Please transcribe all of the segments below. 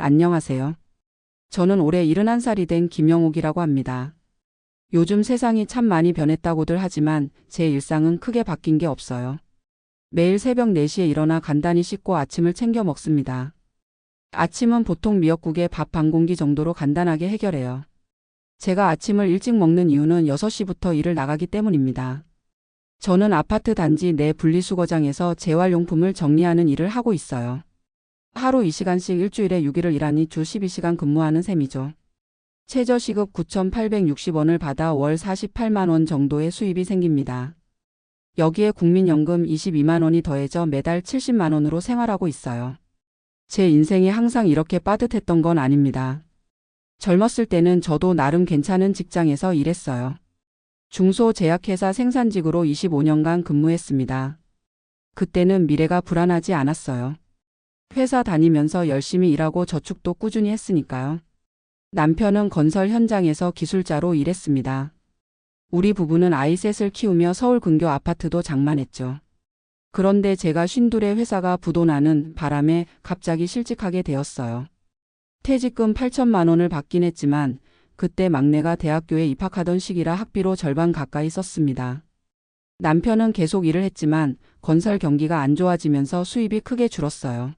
안녕하세요. 저는 올해 71살이 된 김영옥이라고 합니다. 요즘 세상이 참 많이 변했다고들 하지만 제 일상은 크게 바뀐 게 없어요. 매일 새벽 4시에 일어나 간단히 씻고 아침을 챙겨 먹습니다. 아침은 보통 미역국에 밥 반 공기 정도로 간단하게 해결해요. 제가 아침을 일찍 먹는 이유는 6시부터 일을 나가기 때문입니다. 저는 아파트 단지 내 분리수거장에서 재활용품을 정리하는 일을 하고 있어요. 하루 2시간씩 일주일에 6일을 일하니 주 12시간 근무하는 셈이죠. 최저시급 9,860원을 받아 월 48만 원 정도의 수입이 생깁니다. 여기에 국민연금 22만 원이 더해져 매달 70만 원으로 생활하고 있어요. 제 인생이 항상 이렇게 빠듯했던 건 아닙니다. 젊었을 때는 저도 나름 괜찮은 직장에서 일했어요. 중소제약회사 생산직으로 25년간 근무했습니다. 그때는 미래가 불안하지 않았어요. 회사 다니면서 열심히 일하고 저축도 꾸준히 했으니까요. 남편은 건설 현장에서 기술자로 일했습니다. 우리 부부는 아이 셋을 키우며 서울 근교 아파트도 장만했죠. 그런데 제가 쉰둘의 회사가 부도나는 바람에 갑자기 실직하게 되었어요. 퇴직금 8천만 원을 받긴 했지만 그때 막내가 대학교에 입학하던 시기라 학비로 절반 가까이 썼습니다. 남편은 계속 일을 했지만 건설 경기가 안 좋아지면서 수입이 크게 줄었어요.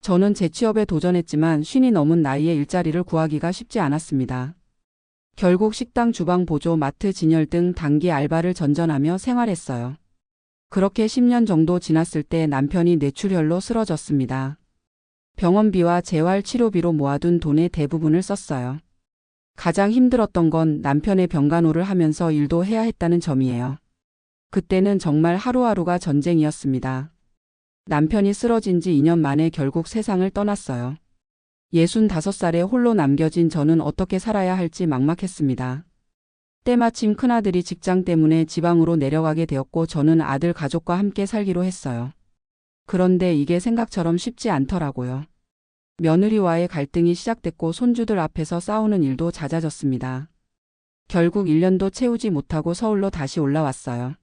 저는 재취업에 도전했지만 50이 넘은 나이에 일자리를 구하기가 쉽지 않았습니다. 결국 식당 주방 보조, 마트 진열 등 단기 알바를 전전하며 생활했어요. 그렇게 10년 정도 지났을 때 남편이 뇌출혈로 쓰러졌습니다. 병원비와 재활치료비로 모아둔 돈의 대부분을 썼어요. 가장 힘들었던 건 남편의 병간호를 하면서 일도 해야 했다는 점이에요. 그때는 정말 하루하루가 전쟁이었습니다. 남편이 쓰러진 지 2년 만에 결국 세상을 떠났어요. 65살에 홀로 남겨진 저는 어떻게 살아야 할지 막막했습니다. 때마침 큰아들이 직장 때문에 지방으로 내려가게 되었고 저는 아들 가족과 함께 살기로 했어요. 그런데 이게 생각처럼 쉽지 않더라고요. 며느리와의 갈등이 시작됐고 손주들 앞에서 싸우는 일도 잦아졌습니다. 결국 1년도 채우지 못하고 서울로 다시 올라왔어요.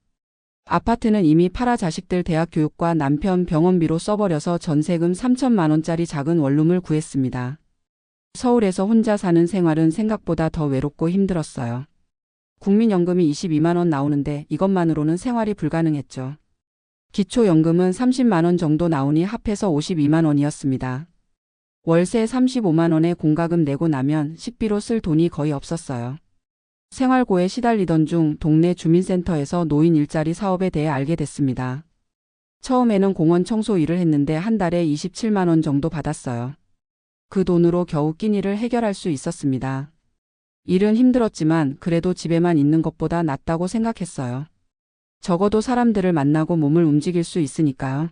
아파트는 이미 팔아 자식들 대학 교육과 남편 병원비로 써버려서 전세금 3천만 원짜리 작은 원룸을 구했습니다. 서울에서 혼자 사는 생활은 생각보다 더 외롭고 힘들었어요. 국민연금이 22만 원 나오는데 이것만으로는 생활이 불가능했죠. 기초연금은 30만 원 정도 나오니 합해서 52만 원이었습니다. 월세 35만 원에 공과금 내고 나면 식비로 쓸 돈이 거의 없었어요. 생활고에 시달리던 중 동네 주민센터에서 노인 일자리 사업에 대해 알게 됐습니다. 처음에는 공원 청소 일을 했는데 한 달에 27만 원 정도 받았어요. 그 돈으로 겨우 끼니를 해결할 수 있었습니다. 일은 힘들었지만 그래도 집에만 있는 것보다 낫다고 생각했어요. 적어도 사람들을 만나고 몸을 움직일 수 있으니까요.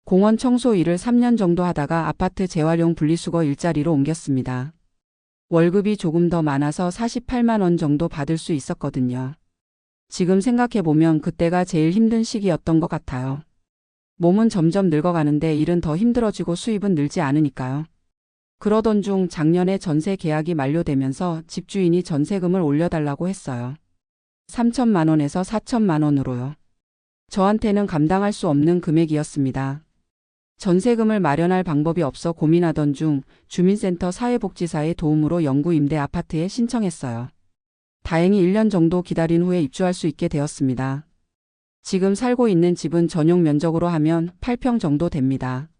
공원 청소 일을 3년 정도 하다가 아파트 재활용 분리수거 일자리로 옮겼습니다. 월급이 조금 더 많아서 48만 원 정도 받을 수 있었거든요. 지금 생각해보면 그때가 제일 힘든 시기였던 것 같아요. 몸은 점점 늙어가는데 일은 더 힘들어지고 수입은 늘지 않으니까요. 그러던 중 작년에 전세 계약이 만료되면서 집주인이 전세금을 올려달라고 했어요. 3천만 원에서 4천만 원으로요. 저한테는 감당할 수 없는 금액이었습니다. 전세금을 마련할 방법이 없어 고민하던 중 주민센터 사회복지사의 도움으로 영구임대 아파트에 신청했어요. 다행히 1년 정도 기다린 후에 입주할 수 있게 되었습니다. 지금 살고 있는 집은 전용 면적으로 하면 8평 정도 됩니다.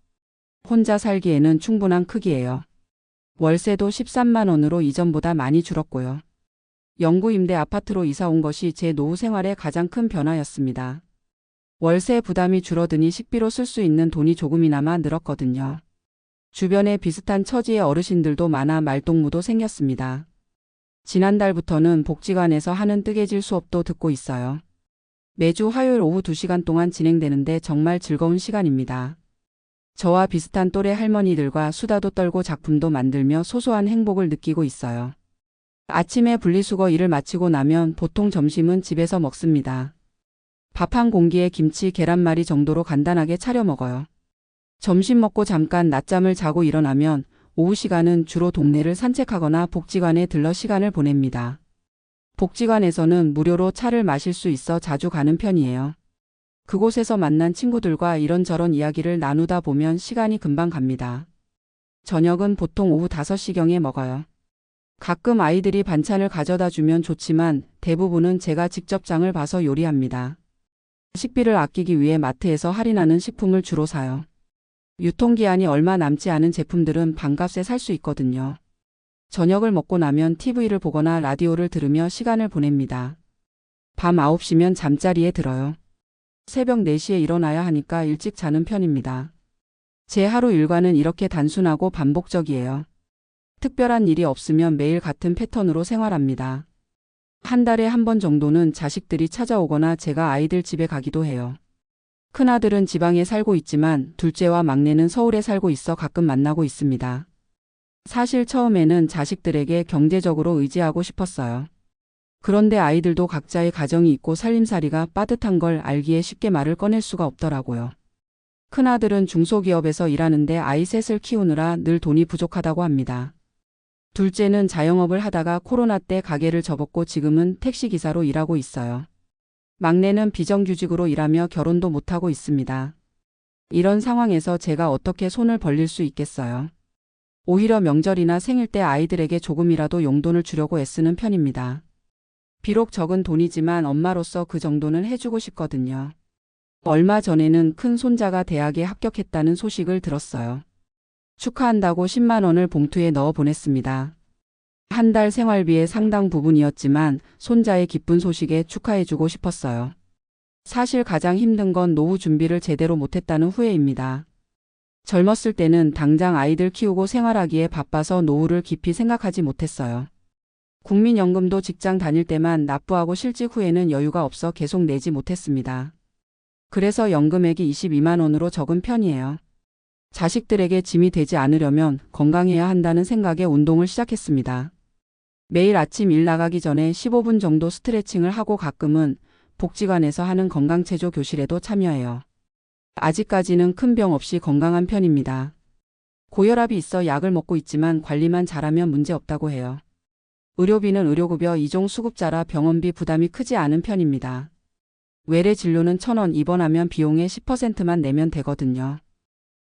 혼자 살기에는 충분한 크기예요. 월세도 13만 원으로 이전보다 많이 줄었고요. 영구임대 아파트로 이사 온 것이 제 노후 생활의 가장 큰 변화였습니다. 월세 부담이 줄어드니 식비로 쓸 수 있는 돈이 조금이나마 늘었거든요. 주변에 비슷한 처지의 어르신들도 많아 말동무도 생겼습니다. 지난달부터는 복지관에서 하는 뜨개질 수업도 듣고 있어요. 매주 화요일 오후 2시간 동안 진행되는데 정말 즐거운 시간입니다. 저와 비슷한 또래 할머니들과 수다도 떨고 작품도 만들며 소소한 행복을 느끼고 있어요. 아침에 분리수거 일을 마치고 나면 보통 점심은 집에서 먹습니다. 밥 한 공기에 김치, 계란말이 정도로 간단하게 차려 먹어요. 점심 먹고 잠깐 낮잠을 자고 일어나면 오후 시간은 주로 동네를 산책하거나 복지관에 들러 시간을 보냅니다. 복지관에서는 무료로 차를 마실 수 있어 자주 가는 편이에요. 그곳에서 만난 친구들과 이런저런 이야기를 나누다 보면 시간이 금방 갑니다. 저녁은 보통 오후 5시경에 먹어요. 가끔 아이들이 반찬을 가져다 주면 좋지만 대부분은 제가 직접 장을 봐서 요리합니다. 식비를 아끼기 위해 마트에서 할인하는 식품을 주로 사요. 유통기한이 얼마 남지 않은 제품들은 반값에 살 수 있거든요. 저녁을 먹고 나면 TV를 보거나 라디오를 들으며 시간을 보냅니다. 밤 9시면 잠자리에 들어요. 새벽 4시에 일어나야 하니까 일찍 자는 편입니다. 제 하루 일과는 이렇게 단순하고 반복적이에요. 특별한 일이 없으면 매일 같은 패턴으로 생활합니다. 한 달에 한 번 정도는 자식들이 찾아오거나 제가 아이들 집에 가기도 해요. 큰아들은 지방에 살고 있지만 둘째와 막내는 서울에 살고 있어 가끔 만나고 있습니다. 사실 처음에는 자식들에게 경제적으로 의지하고 싶었어요. 그런데 아이들도 각자의 가정이 있고 살림살이가 빠듯한 걸 알기에 쉽게 말을 꺼낼 수가 없더라고요. 큰아들은 중소기업에서 일하는데 아이 셋을 키우느라 늘 돈이 부족하다고 합니다. 둘째는 자영업을 하다가 코로나 때 가게를 접었고 지금은 택시기사로 일하고 있어요. 막내는 비정규직으로 일하며 결혼도 못하고 있습니다. 이런 상황에서 제가 어떻게 손을 벌릴 수 있겠어요? 오히려 명절이나 생일 때 아이들에게 조금이라도 용돈을 주려고 애쓰는 편입니다. 비록 적은 돈이지만 엄마로서 그 정도는 해주고 싶거든요. 얼마 전에는 큰 손자가 대학에 합격했다는 소식을 들었어요. 축하한다고 10만 원을 봉투에 넣어 보냈습니다. 한 달 생활비의 상당 부분이었지만 손자의 기쁜 소식에 축하해주고 싶었어요. 사실 가장 힘든 건 노후 준비를 제대로 못했다는 후회입니다. 젊었을 때는 당장 아이들 키우고 생활하기에 바빠서 노후를 깊이 생각하지 못했어요. 국민연금도 직장 다닐 때만 납부하고 실직 후에는 여유가 없어 계속 내지 못했습니다. 그래서 연금액이 22만 원으로 적은 편이에요. 자식들에게 짐이 되지 않으려면 건강해야 한다는 생각에 운동을 시작했습니다. 매일 아침 일 나가기 전에 15분 정도 스트레칭을 하고 가끔은 복지관에서 하는 건강체조 교실에도 참여해요. 아직까지는 큰 병 없이 건강한 편입니다. 고혈압이 있어 약을 먹고 있지만 관리만 잘하면 문제 없다고 해요. 의료비는 의료급여 2종 수급자라 병원비 부담이 크지 않은 편입니다. 외래 진료는 1,000원 입원하면 비용의 10%만 내면 되거든요.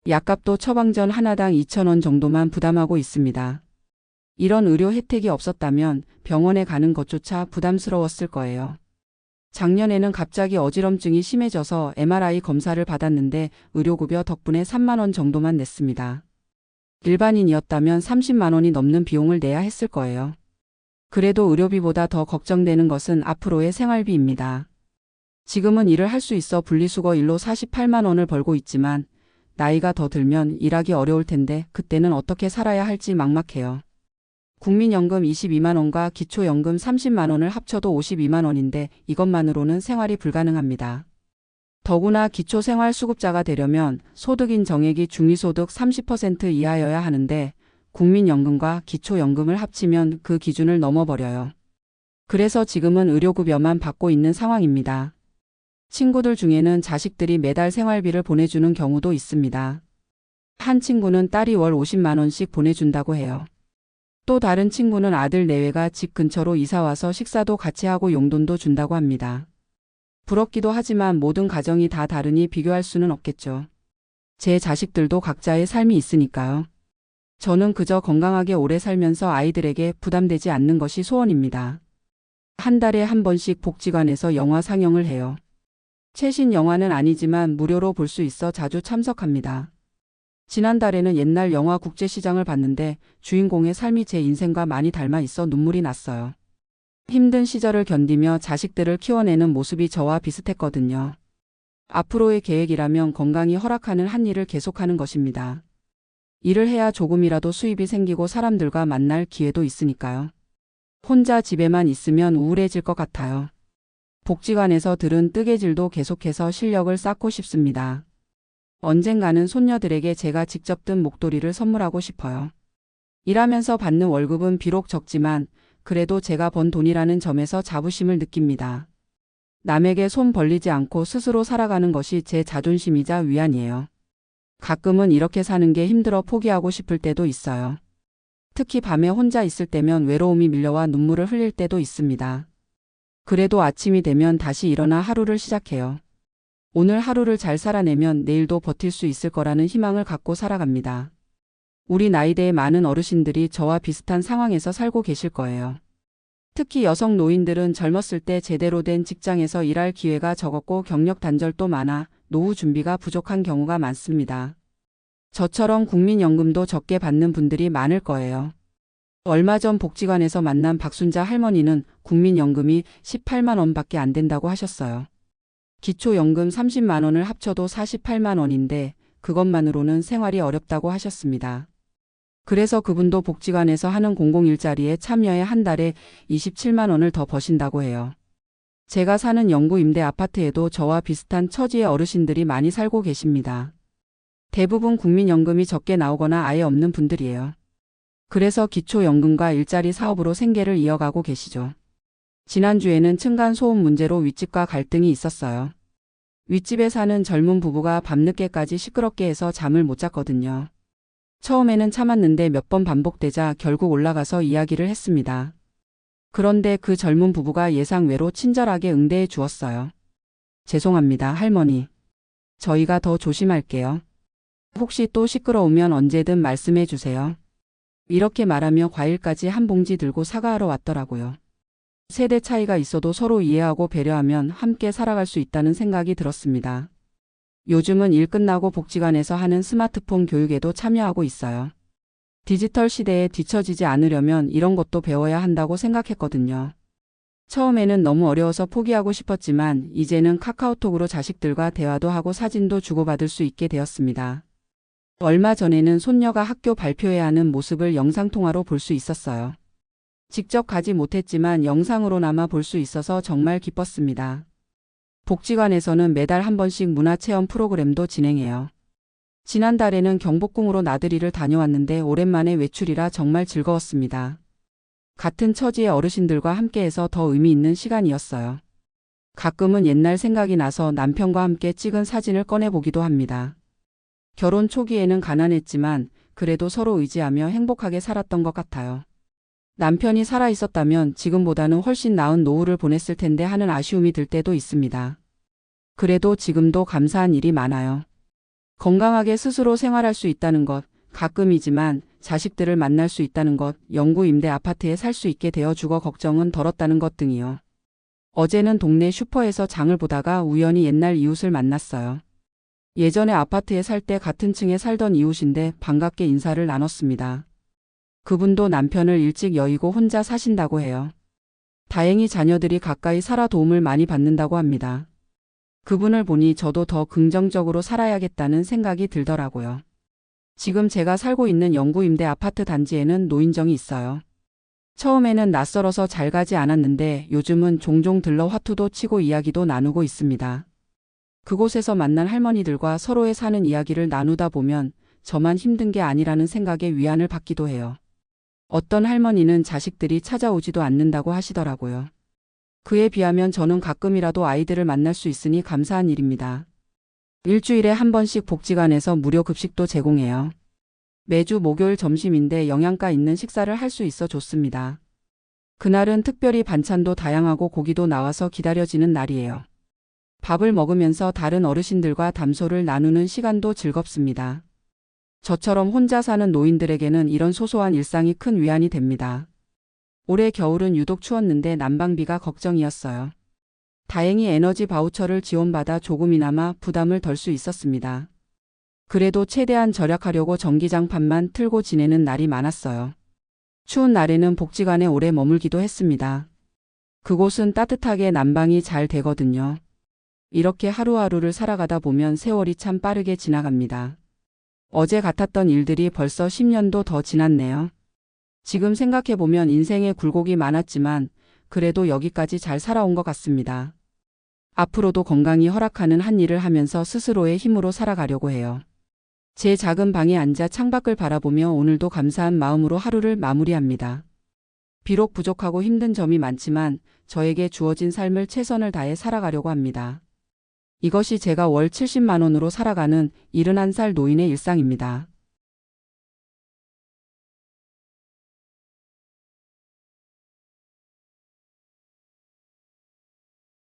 약값도 처방전 하나당 2,000원 정도만 부담하고 있습니다. 이런 의료 혜택이 없었다면 병원에 가는 것조차 부담스러웠을 거예요. 작년에는 갑자기 어지럼증이 심해져서 MRI 검사를 받았는데 의료급여 덕분에 3만 원 정도만 냈습니다. 일반인이었다면 30만 원이 넘는 비용을 내야 했을 거예요. 그래도 의료비보다 더 걱정되는 것은 앞으로의 생활비입니다. 지금은 일을 할 수 있어 분리수거 일로 48만 원을 벌고 있지만 나이가 더 들면 일하기 어려울 텐데 그때는 어떻게 살아야 할지 막막해요. 국민연금 22만 원과 기초연금 30만 원을 합쳐도 52만 원인데 이것만으로는 생활이 불가능합니다. 더구나 기초생활수급자가 되려면 소득인 정액이 중위소득 30% 이하여야 하는데 국민연금과 기초연금을 합치면 그 기준을 넘어버려요. 그래서 지금은 의료급여만 받고 있는 상황입니다. 친구들 중에는 자식들이 매달 생활비를 보내주는 경우도 있습니다. 한 친구는 딸이 월 50만 원씩 보내준다고 해요. 또 다른 친구는 아들 내외가 집 근처로 이사와서 식사도 같이 하고 용돈도 준다고 합니다. 부럽기도 하지만 모든 가정이 다 다르니 비교할 수는 없겠죠. 제 자식들도 각자의 삶이 있으니까요. 저는 그저 건강하게 오래 살면서 아이들에게 부담되지 않는 것이 소원입니다. 한 달에 한 번씩 복지관에서 영화 상영을 해요. 최신 영화는 아니지만 무료로 볼 수 있어 자주 참석합니다. 지난달에는 옛날 영화 국제시장을 봤는데 주인공의 삶이 제 인생과 많이 닮아 있어 눈물이 났어요. 힘든 시절을 견디며 자식들을 키워내는 모습이 저와 비슷했거든요. 앞으로의 계획이라면 건강이 허락하는 한 일을 계속하는 것입니다. 일을 해야 조금이라도 수입이 생기고 사람들과 만날 기회도 있으니까요. 혼자 집에만 있으면 우울해질 것 같아요. 복지관에서 들은 뜨개질도 계속해서 실력을 쌓고 싶습니다. 언젠가는 손녀들에게 제가 직접 뜬 목도리를 선물하고 싶어요. 일하면서 받는 월급은 비록 적지만 그래도 제가 번 돈이라는 점에서 자부심을 느낍니다. 남에게 손 벌리지 않고 스스로 살아가는 것이 제 자존심이자 위안이에요. 가끔은 이렇게 사는 게 힘들어 포기하고 싶을 때도 있어요. 특히 밤에 혼자 있을 때면 외로움이 밀려와 눈물을 흘릴 때도 있습니다. 그래도 아침이 되면 다시 일어나 하루를 시작해요. 오늘 하루를 잘 살아내면 내일도 버틸 수 있을 거라는 희망을 갖고 살아갑니다. 우리 나이대의 많은 어르신들이 저와 비슷한 상황에서 살고 계실 거예요. 특히 여성 노인들은 젊었을 때 제대로 된 직장에서 일할 기회가 적었고 경력 단절도 많아 노후 준비가 부족한 경우가 많습니다. 저처럼 국민연금도 적게 받는 분들이 많을 거예요. 얼마 전 복지관에서 만난 박순자 할머니는 국민연금이 18만 원밖에 안 된다고 하셨어요. 기초연금 30만 원을 합쳐도 48만 원인데 그것만으로는 생활이 어렵다고 하셨습니다. 그래서 그분도 복지관에서 하는 공공일자리에 참여해 한 달에 27만 원을 더 버신다고 해요. 제가 사는 영구 임대 아파트에도 저와 비슷한 처지의 어르신들이 많이 살고 계십니다. 대부분 국민연금이 적게 나오거나 아예 없는 분들이에요. 그래서 기초연금과 일자리 사업으로 생계를 이어가고 계시죠. 지난주에는 층간소음 문제로 윗집과 갈등이 있었어요. 윗집에 사는 젊은 부부가 밤늦게까지 시끄럽게 해서 잠을 못 잤거든요. 처음에는 참았는데 몇 번 반복되자 결국 올라가서 이야기를 했습니다. 그런데 그 젊은 부부가 예상외로 친절하게 응대해 주었어요. 죄송합니다, 할머니. 저희가 더 조심할게요. 혹시 또 시끄러우면 언제든 말씀해 주세요. 이렇게 말하며 과일까지 한 봉지 들고 사과하러 왔더라고요. 세대 차이가 있어도 서로 이해하고 배려하면 함께 살아갈 수 있다는 생각이 들었습니다. 요즘은 일 끝나고 복지관에서 하는 스마트폰 교육에도 참여하고 있어요. 디지털 시대에 뒤처지지 않으려면 이런 것도 배워야 한다고 생각했거든요. 처음에는 너무 어려워서 포기하고 싶었지만 이제는 카카오톡으로 자식들과 대화도 하고 사진도 주고받을 수 있게 되었습니다. 얼마 전에는 손녀가 학교 발표해야 하는 모습을 영상통화로 볼 수 있었어요. 직접 가지 못했지만 영상으로나마 볼 수 있어서 정말 기뻤습니다. 복지관에서는 매달 한 번씩 문화체험 프로그램도 진행해요. 지난달에는 경복궁으로 나들이를 다녀왔는데 오랜만에 외출이라 정말 즐거웠습니다. 같은 처지의 어르신들과 함께해서 더 의미 있는 시간이었어요. 가끔은 옛날 생각이 나서 남편과 함께 찍은 사진을 꺼내보기도 합니다. 결혼 초기에는 가난했지만 그래도 서로 의지하며 행복하게 살았던 것 같아요. 남편이 살아있었다면 지금보다는 훨씬 나은 노후를 보냈을 텐데 하는 아쉬움이 들 때도 있습니다. 그래도 지금도 감사한 일이 많아요. 건강하게 스스로 생활할 수 있다는 것, 가끔이지만 자식들을 만날 수 있다는 것, 영구 임대 아파트에 살 수 있게 되어주고 걱정은 덜었다는 것 등이요. 어제는 동네 슈퍼에서 장을 보다가 우연히 옛날 이웃을 만났어요. 예전에 아파트에 살 때 같은 층에 살던 이웃인데 반갑게 인사를 나눴습니다. 그분도 남편을 일찍 여의고 혼자 사신다고 해요. 다행히 자녀들이 가까이 살아 도움을 많이 받는다고 합니다. 그분을 보니 저도 더 긍정적으로 살아야겠다는 생각이 들더라고요. 지금 제가 살고 있는 영구 임대 아파트 단지에는 노인정이 있어요. 처음에는 낯설어서 잘 가지 않았는데 요즘은 종종 들러 화투도 치고 이야기도 나누고 있습니다. 그곳에서 만난 할머니들과 서로의 사는 이야기를 나누다 보면 저만 힘든 게 아니라는 생각에 위안을 받기도 해요. 어떤 할머니는 자식들이 찾아오지도 않는다고 하시더라고요. 그에 비하면 저는 가끔이라도 아이들을 만날 수 있으니 감사한 일입니다. 일주일에 한 번씩 복지관에서 무료 급식도 제공해요. 매주 목요일 점심인데 영양가 있는 식사를 할 수 있어 좋습니다. 그날은 특별히 반찬도 다양하고 고기도 나와서 기다려지는 날이에요. 밥을 먹으면서 다른 어르신들과 담소를 나누는 시간도 즐겁습니다. 저처럼 혼자 사는 노인들에게는 이런 소소한 일상이 큰 위안이 됩니다. 올해 겨울은 유독 추웠는데 난방비가 걱정이었어요. 다행히 에너지 바우처를 지원받아 조금이나마 부담을 덜 수 있었습니다. 그래도 최대한 절약하려고 전기장판만 틀고 지내는 날이 많았어요. 추운 날에는 복지관에 오래 머물기도 했습니다. 그곳은 따뜻하게 난방이 잘 되거든요. 이렇게 하루하루를 살아가다 보면 세월이 참 빠르게 지나갑니다. 어제 같았던 일들이 벌써 10년도 더 지났네요. 지금 생각해보면 인생에 굴곡이 많았지만 그래도 여기까지 잘 살아온 것 같습니다. 앞으로도 건강이 허락하는 한 일을 하면서 스스로의 힘으로 살아가려고 해요. 제 작은 방에 앉아 창밖을 바라보며 오늘도 감사한 마음으로 하루를 마무리합니다. 비록 부족하고 힘든 점이 많지만 저에게 주어진 삶을 최선을 다해 살아가려고 합니다. 이것이 제가 월 70만 원으로 살아가는 71살 노인의 일상입니다.